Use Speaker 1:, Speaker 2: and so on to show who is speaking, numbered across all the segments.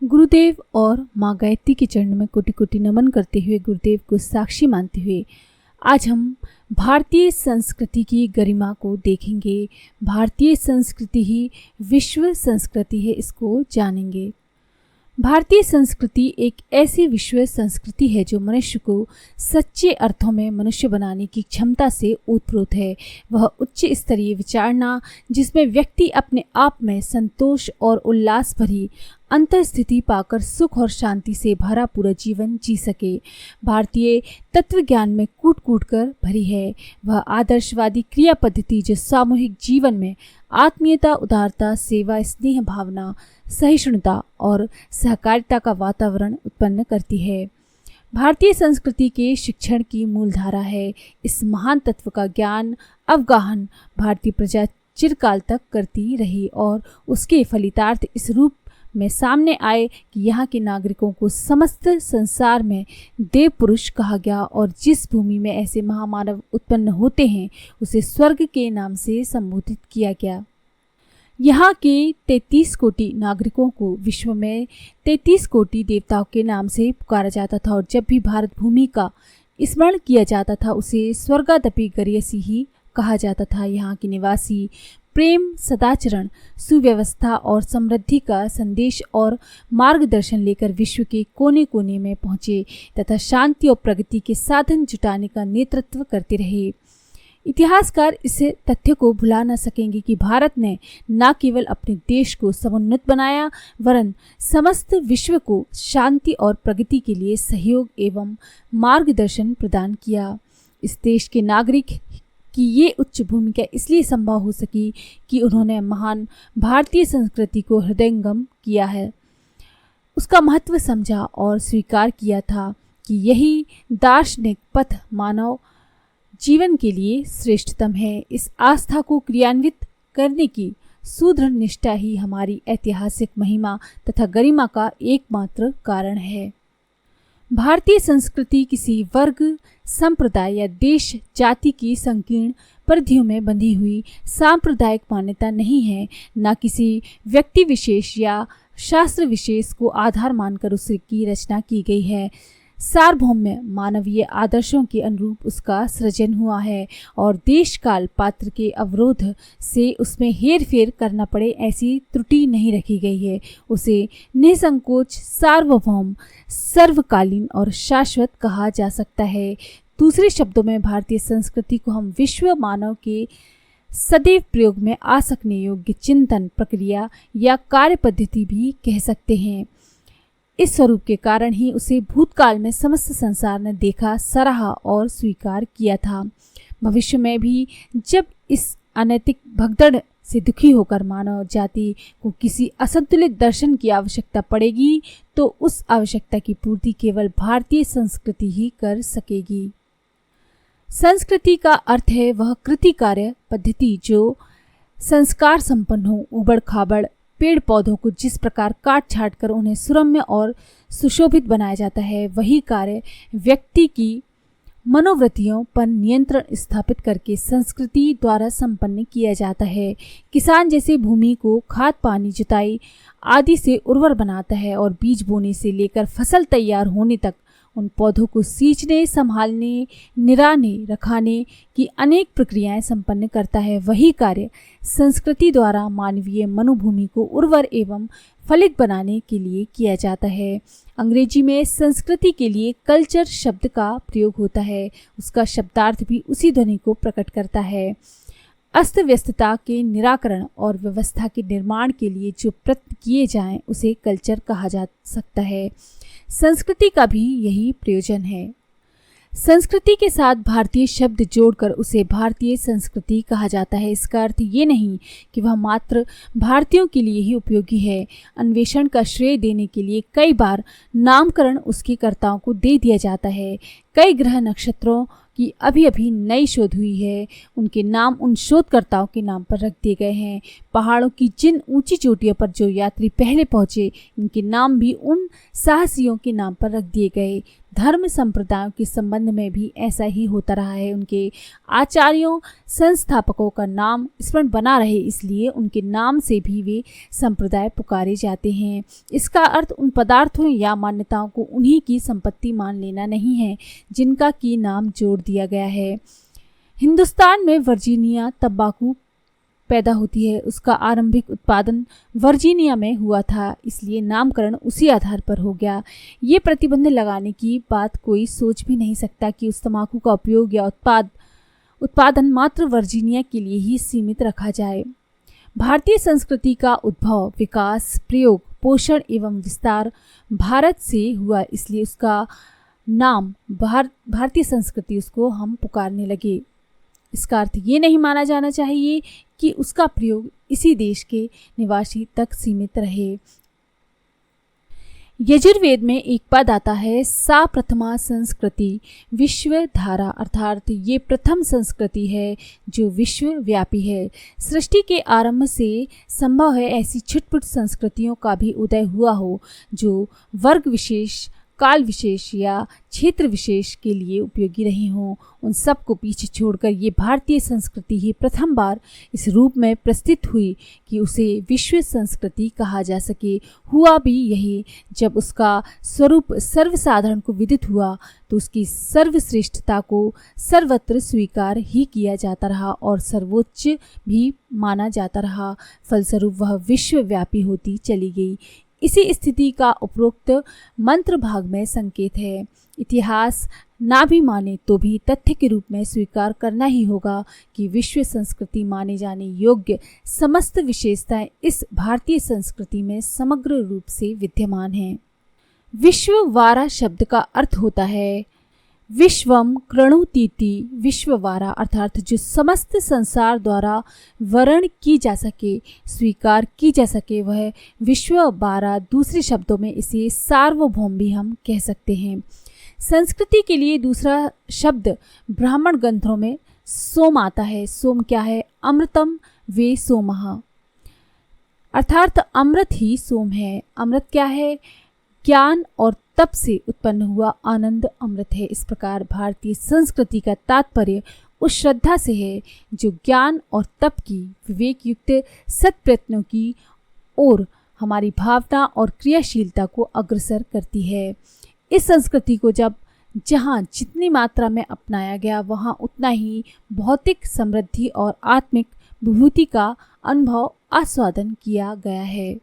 Speaker 1: गुरुदेव और माँ गायत्री के चरण में कोटि कोटि नमन करते हुए, गुरुदेव को साक्षी मानते हुए आज हम भारतीय संस्कृति की गरिमा को देखेंगे। भारतीय संस्कृति ही विश्व संस्कृति है, इसको जानेंगे। भारतीय संस्कृति एक ऐसी विश्व संस्कृति है जो मनुष्य को सच्चे अर्थों में मनुष्य बनाने की क्षमता से ओतप्रोत है। वह उच्च स्तरीय विचारना जिसमें व्यक्ति अपने आप में संतोष और उल्लास भरी अंतर्स्थिति पाकर सुख और शांति से भरा पूरा जीवन जी सके। भारतीय तत्व ज्ञान में कूट कूट कर भरी है। वह आदर्शवादी क्रिया पद्धति जो सामूहिक जीवन में आत्मीयता, उदारता, सेवा, स्नेह भावना, सहिष्णुता और सहकारिता का वातावरण उत्पन्न करती है। भारतीय संस्कृति के शिक्षण की मूलधारा है। इस महान तत्व का ज्ञान अवगाहन भारतीय प्रजा चिरकाल तक करती रही और उसके फलितार्थ इस रूप में सामने आए कि यहाँ के नागरिकों को समस्त संसार में देव पुरुष कहा गया और जिस भूमि में ऐसे महामानव उत्पन्न होते हैं उसे स्वर्ग के नाम से संबोधित किया गया। यहाँ के 33 कोटि नागरिकों को विश्व में 33 कोटि देवताओं के नाम से पुकारा जाता था और जब भी भारत भूमि का स्मरण किया जाता था उसे स्वर्गादपि गरीयसी ही कहा जाता था। यहाँ के निवासी प्रेम, सदाचरण, सुव्यवस्था और समृद्धि का संदेश और मार्गदर्शन लेकर विश्व के कोने कोने में पहुँचे तथा शांति और प्रगति के साधन जुटाने का नेतृत्व करते रहे। इतिहासकार इस तथ्य को भुला न सकेंगे कि भारत ने न केवल अपने देश को समुन्नत बनाया वरन समस्त विश्व को शांति और प्रगति के लिए सहयोग एवं मार्गदर्शन प्रदान किया। इस देश के नागरिक कि ये उच्च भूमिका इसलिए संभव हो सकी कि उन्होंने महान भारतीय संस्कृति को हृदयंगम किया है, उसका महत्व समझा और स्वीकार किया था कि यही दार्शनिक पथ मानव जीवन के लिए श्रेष्ठतम है। इस आस्था को क्रियान्वित करने की सुदृढ़ निष्ठा ही हमारी ऐतिहासिक महिमा तथा गरिमा का एकमात्र कारण है। भारतीय संस्कृति किसी वर्ग, संप्रदाय या देश जाति की संकीर्ण परिधियों में बंधी हुई सांप्रदायिक मान्यता नहीं है, न किसी व्यक्ति विशेष या शास्त्र विशेष को आधार मानकर उसकी रचना की गई है। सार्वभौम्य मानवीय आदर्शों के अनुरूप उसका सृजन हुआ है और देश काल पात्र के अवरोध से उसमें हेर फेर करना पड़े ऐसी त्रुटि नहीं रखी गई है। उसे निसंकोच, सार्वभौम, सर्वकालीन और शाश्वत कहा जा सकता है। दूसरे शब्दों में भारतीय संस्कृति को हम विश्व मानव के सदैव प्रयोग में आ सकने योग्य चिंतन प्रक्रिया या कार्य पद्धति भी कह सकते हैं। इस स्वरूप के कारण ही उसे भूतकाल में समस्त संसार ने देखा, सराहा और स्वीकार किया था। भविष्य में भी जब इस अनैतिक भगदड़ से दुखी होकर मानव जाति को किसी असंतुलित दर्शन की आवश्यकता पड़ेगी तो उस आवश्यकता की पूर्ति केवल भारतीय संस्कृति ही कर सकेगी। संस्कृति का अर्थ है वह कृति कार्य पद्धति जो संस्कार संपन्न हो। उबड़ खाबड़ पेड़ पौधों को जिस प्रकार काट छाट कर उन्हें सुरम्य और सुशोभित बनाया जाता है, वही कार्य व्यक्ति की मनोवृत्तियों पर नियंत्रण स्थापित करके संस्कृति द्वारा संपन्न किया जाता है। किसान जैसे भूमि को खाद, पानी, जुताई आदि से उर्वर बनाता है और बीज बोने से लेकर फसल तैयार होने तक उन पौधों को सींचने, संभालने, निराने, रखाने की अनेक प्रक्रियाएं संपन्न करता है, वही कार्य संस्कृति द्वारा मानवीय मनोभूमि को उर्वर एवं फलित बनाने के लिए किया जाता है। अंग्रेजी में संस्कृति के लिए कल्चर शब्द का प्रयोग होता है। उसका शब्दार्थ भी उसी ध्वनि को प्रकट करता है। अस्त व्यस्तता के निराकरण और व्यवस्था के निर्माण के लिए जो प्रयत्न किए जाएं उसे कल्चर कहा जा सकता है। संस्कृति का भी यही प्रयोजन है। संस्कृति के साथ भारतीय शब्द जोड़कर उसे भारतीय संस्कृति कहा जाता है। इसका अर्थ ये नहीं कि वह मात्र भारतीयों के लिए ही उपयोगी है। अन्वेषण का श्रेय देने के लिए कई बार नामकरण उसके कर्ताओं को दे दिया जाता है। कई ग्रह नक्षत्रों की अभी अभी नई शोध हुई है, उनके नाम उन शोधकर्ताओं के नाम पर रख दिए गए हैं। पहाड़ों की जिन ऊंची चोटियों पर जो यात्री पहले पहुंचे, इनके नाम भी उन साहसियों के नाम पर रख दिए गए। धर्म संप्रदायों के संबंध में भी ऐसा ही होता रहा है। उनके आचार्यों संस्थापकों का नाम स्मरण बना रहे, इसलिए उनके नाम से भी वे संप्रदाय पुकारे जाते हैं। इसका अर्थ उन पदार्थों या मान्यताओं को उन्हीं की संपत्ति मान लेना नहीं है जिनका की नाम जोड़ दिया गया है। हिंदुस्तान में वर्जीनिया तंबाकू पैदा होती है, उसका आरंभिक उत्पादन वर्जीनिया में हुआ था, इसलिए नामकरण उसी आधार पर हो गया। ये प्रतिबंध लगाने की बात कोई सोच भी नहीं सकता कि उस तंबाकू का उपयोग या उत्पादन मात्र वर्जीनिया के लिए ही सीमित रखा जाए। भारतीय संस्कृति का उद्भव, विकास, प्रयोग, पोषण एवं विस्तार भारत से हुआ, इसलिए उसका नाम भारतीय संस्कृति उसको हम पुकारने लगे। इसका अर्थ ये नहीं माना जाना चाहिए कि उसका प्रयोग इसी देश के निवासी तक सीमित रहे। यजुर्वेद में एक पद आता है, सा प्रथमा संस्कृति विश्व धारा, अर्थात ये प्रथम संस्कृति है जो विश्वव्यापी है। सृष्टि के आरंभ से संभव है ऐसी छुटपुट संस्कृतियों का भी उदय हुआ हो जो वर्ग विशेष, काल विशेष या क्षेत्र विशेष के लिए उपयोगी रही हों। उन सब को पीछे छोड़कर ये भारतीय संस्कृति ही प्रथम बार इस रूप में प्रस्तुत हुई कि उसे विश्व संस्कृति कहा जा सके। हुआ भी यही, जब उसका स्वरूप सर्वसाधारण को विदित हुआ तो उसकी सर्वश्रेष्ठता को सर्वत्र स्वीकार ही किया जाता रहा और सर्वोच्च भी माना जाता रहा। फलस्वरूप वह विश्वव्यापी होती चली गई। इसी स्थिति का उपरोक्त मंत्र भाग में संकेत है। इतिहास ना भी माने तो भी तथ्य के रूप में स्वीकार करना ही होगा कि विश्व संस्कृति माने जाने योग्य समस्त विशेषताएं इस भारतीय संस्कृति में समग्र रूप से विद्यमान हैं। विश्ववारा शब्द का अर्थ होता है विश्वम कृणुतीति विश्ववारा, अर्थात जो समस्त संसार द्वारा वर्ण की जा सके, स्वीकार की जा सके, वह विश्ववारा। दूसरे शब्दों में इसे सार्वभौम भी हम कह सकते हैं। संस्कृति के लिए दूसरा शब्द ब्राह्मण ग्रंथों में सोम आता है। सोम क्या है? अमृतम वे सोमः, अर्थात अमृत ही सोम है। अमृत क्या है? ज्ञान और तप से उत्पन्न हुआ आनंद अमृत है। इस प्रकार भारतीय संस्कृति का तात्पर्य उस श्रद्धा से है जो ज्ञान और तप की, विवेक युक्त सत्प्रयत्नों की ओर हमारी भावना और क्रियाशीलता को अग्रसर करती है। इस संस्कृति को जहाँ जितनी मात्रा में अपनाया गया, वहाँ उतना ही भौतिक समृद्धि और आत्मिक विभूति का अनुभव आस्वादन किया गया है।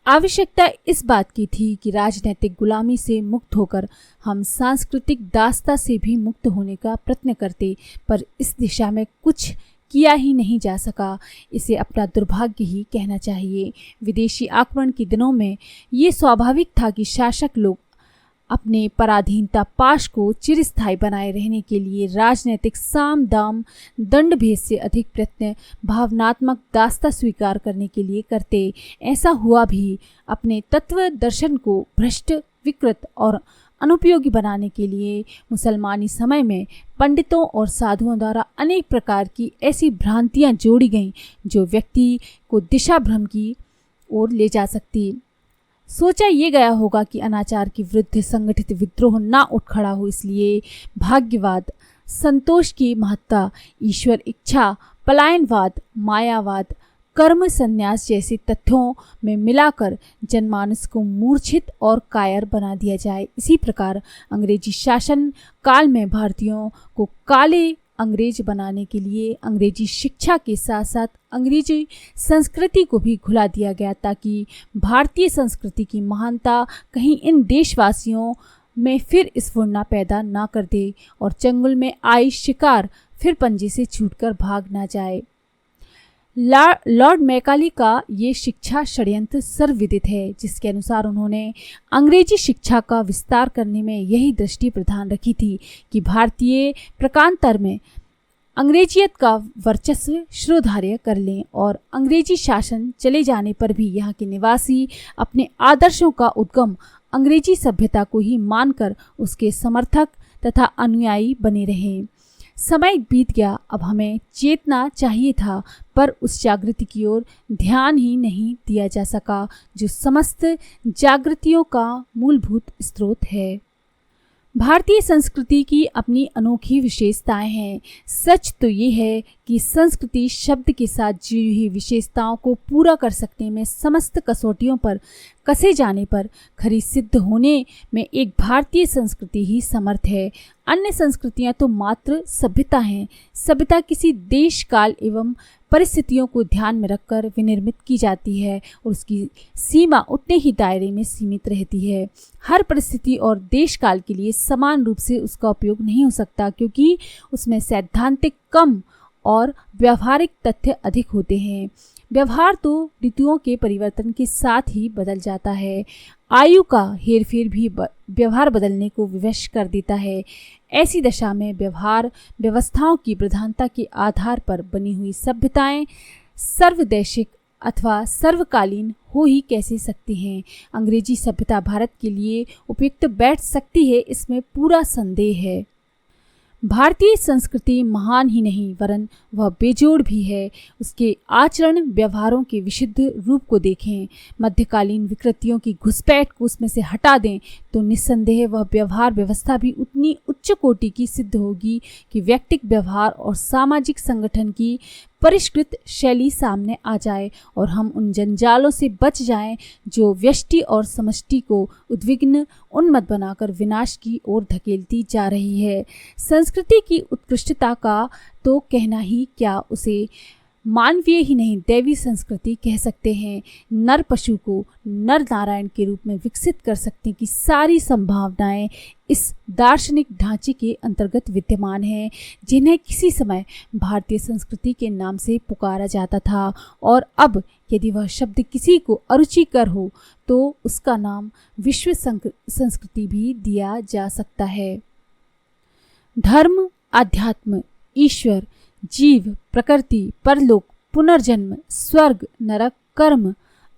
Speaker 1: आवश्यकता इस बात की थी कि राजनैतिक गुलामी से मुक्त होकर हम सांस्कृतिक दासता से भी मुक्त होने का प्रयत्न करते, पर इस दिशा में कुछ किया ही नहीं जा सका। इसे अपना दुर्भाग्य ही कहना चाहिए। विदेशी आक्रमण के दिनों में ये स्वाभाविक था कि शासक लोग अपने पराधीनता पाश को चिरस्थायी बनाए रहने के लिए राजनीतिक साम दाम दंड भेद से अधिक प्रयत्न भावनात्मक दास्ता स्वीकार करने के लिए करते। ऐसा हुआ भी। अपने तत्व दर्शन को भ्रष्ट, विकृत और अनुपयोगी बनाने के लिए मुसलमानी समय में पंडितों और साधुओं द्वारा अनेक प्रकार की ऐसी भ्रांतियां जोड़ी गईं जो व्यक्ति को दिशा भ्रम की ओर ले जा सकती। सोचा ये गया होगा कि अनाचार के विरुद्ध संगठित विद्रोह ना उठ खड़ा हो, इसलिए भाग्यवाद, संतोष की महत्ता, ईश्वर इच्छा, पलायनवाद, मायावाद, कर्म संन्यास जैसे तथ्यों में मिलाकर जनमानस को मूर्छित और कायर बना दिया जाए। इसी प्रकार अंग्रेजी शासन काल में भारतीयों को काले अंग्रेज बनाने के लिए अंग्रेजी शिक्षा के साथ साथ अंग्रेजी संस्कृति को भी घुला दिया गया, ताकि भारतीय संस्कृति की महानता कहीं इन देशवासियों में फिर स्फुरना पैदा ना कर दे और चंगुल में आई शिकार फिर पंजे से छूटकर भाग ना जाए। लॉर्ड मैकाले का ये शिक्षा षड्यंत्र सर्वविदित है, जिसके अनुसार उन्होंने अंग्रेजी शिक्षा का विस्तार करने में यही दृष्टि प्रधान रखी थी कि भारतीय प्रकांतर में अंग्रेजियत का वर्चस्व श्रोधार्य कर लें और अंग्रेजी शासन चले जाने पर भी यहाँ के निवासी अपने आदर्शों का उद्गम अंग्रेजी सभ्यता को ही मानकर उसके समर्थक तथा अनुयायी बने रहें। समय बीत गया, अब हमें चेतना चाहिए था, पर उस जागृति की ओर ध्यान ही नहीं दिया जा सका जो समस्त जागृतियों का मूलभूत स्रोत है। भारतीय संस्कृति की अपनी अनोखी विशेषताएं हैं। सच तो ये है कि संस्कृति शब्द के साथ जुड़ी हुई विशेषताओं को पूरा कर सकने में समस्त कसौटियों पर कसे जाने पर खरी सिद्ध होने में एक भारतीय संस्कृति ही समर्थ है। अन्य संस्कृतियां तो मात्र सभ्यता हैं। सभ्यता किसी देश, काल एवं परिस्थितियों को ध्यान में रखकर विनिर्मित की जाती है और उसकी सीमा उतने ही दायरे में सीमित रहती है। हर परिस्थिति और देश काल के लिए समान रूप से उसका उपयोग नहीं हो सकता, क्योंकि उसमें सैद्धांतिक कम और व्यवहारिक तथ्य अधिक होते हैं। व्यवहार तो ऋतुओं के परिवर्तन के साथ ही बदल जाता है। आयु का हेरफेर भी व्यवहार बदलने को विवश कर देता है। ऐसी दशा में व्यवहार व्यवस्थाओं की प्रधानता के आधार पर बनी हुई सभ्यताएं सर्वदेशिक अथवा सर्वकालीन हो ही कैसे सकती हैं। अंग्रेजी सभ्यता भारत के लिए उपयुक्त बैठ सकती है, इसमें पूरा संदेह है। भारतीय संस्कृति महान ही नहीं वरन वह बेजोड़ भी है। उसके आचरण व्यवहारों के विशुद्ध रूप को देखें, मध्यकालीन विकृतियों की घुसपैठ को उसमें से हटा दें तो निस्संदेह वह व्यवहार व्यवस्था भी उतनी उच्च कोटि की सिद्ध होगी कि व्यक्तिगत व्यवहार और सामाजिक संगठन की परिष्कृत शैली सामने आ जाए और हम उन जंजालों से बच जाएं जो व्यष्टि और समष्टि को उद्विग्न उन्मत्त बनाकर विनाश की ओर धकेलती जा रही है। संस्कृति की उत्कृष्टता का तो कहना ही क्या, उसे मानवीय ही नहीं दैवी संस्कृति कह सकते हैं। नर पशु को नर नारायण के रूप में विकसित कर सकते की सारी संभावनाएं इस दार्शनिक ढांचे के अंतर्गत विद्यमान हैं, जिन्हें किसी समय भारतीय संस्कृति के नाम से पुकारा जाता था। और अब यदि वह शब्द किसी को अरुचिकर हो तो उसका नाम विश्व संस्कृति भी दिया जा सकता है। धर्म, अध्यात्म, ईश्वर, जीव, प्रकृति, परलोक, पुनर्जन्म, स्वर्ग, नरक, कर्म,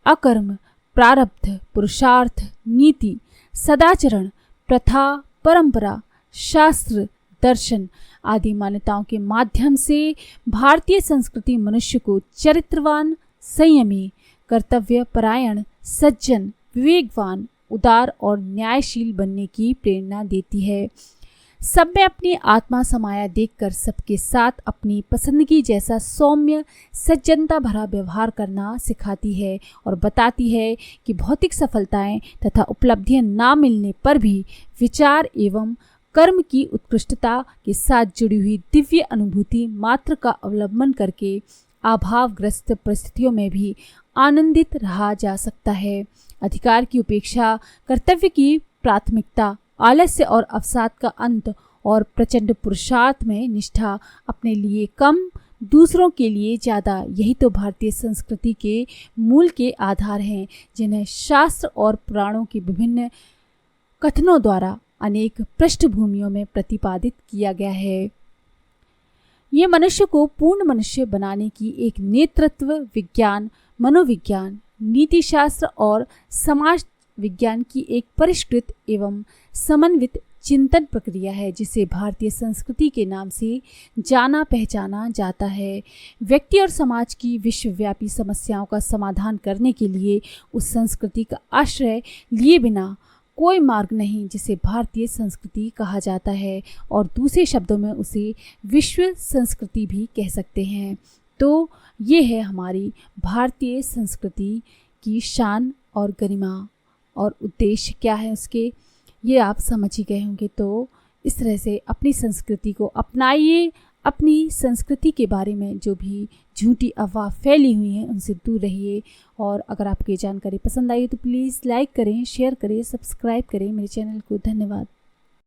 Speaker 1: अकर्म, प्रारब्ध, पुरुषार्थ, नीति, सदाचरण, प्रथा, परंपरा, शास्त्र, दर्शन आदि मान्यताओं के माध्यम से भारतीय संस्कृति मनुष्य को चरित्रवान, संयमी, कर्तव्यपरायण, सज्जन, विवेकवान, उदार और न्यायशील बनने की प्रेरणा देती है। सब में अपनी आत्मा समाया देखकर सबके साथ अपनी पसंदगी जैसा सौम्य सज्जनता भरा व्यवहार करना सिखाती है और बताती है कि भौतिक सफलताएं तथा उपलब्धियां ना मिलने पर भी विचार एवं कर्म की उत्कृष्टता के साथ जुड़ी हुई दिव्य अनुभूति मात्र का अवलंबन करके अभावग्रस्त परिस्थितियों में भी आनंदित रहा जा सकता है। अधिकार की उपेक्षा, कर्तव्य की प्राथमिकता, आलस्य और अवसाद का अंत और प्रचंड पुरुषार्थ में निष्ठा, अपने लिए कम दूसरों के लिए ज़्यादा, यही तो भारतीय संस्कृति के मूल के आधार हैं, जिन्हें शास्त्र और पुराणों के विभिन्न कथनों द्वारा अनेक पृष्ठभूमियों में प्रतिपादित किया गया है। ये मनुष्य को पूर्ण मनुष्य बनाने की एक नेतृत्व विज्ञान, मनोविज्ञान, नीतिशास्त्र और समाज विज्ञान की एक परिष्कृत एवं समन्वित चिंतन प्रक्रिया है, जिसे भारतीय संस्कृति के नाम से जाना पहचाना जाता है। व्यक्ति और समाज की विश्वव्यापी समस्याओं का समाधान करने के लिए उस संस्कृति का आश्रय लिए बिना कोई मार्ग नहीं, जिसे भारतीय संस्कृति कहा जाता है, और दूसरे शब्दों में उसे विश्व संस्कृति भी कह सकते हैं। तो ये है हमारी भारतीय संस्कृति की शान और गरिमा, और उद्देश्य क्या है उसके, ये आप समझ ही गए होंगे। तो इस तरह से अपनी संस्कृति को अपनाइए। अपनी संस्कृति के बारे में जो भी झूठी अफवाह फैली हुई हैं उनसे दूर रहिए। और अगर आपको ये जानकारी पसंद आई तो प्लीज़ लाइक करें, शेयर करें, सब्सक्राइब करें मेरे चैनल को। धन्यवाद।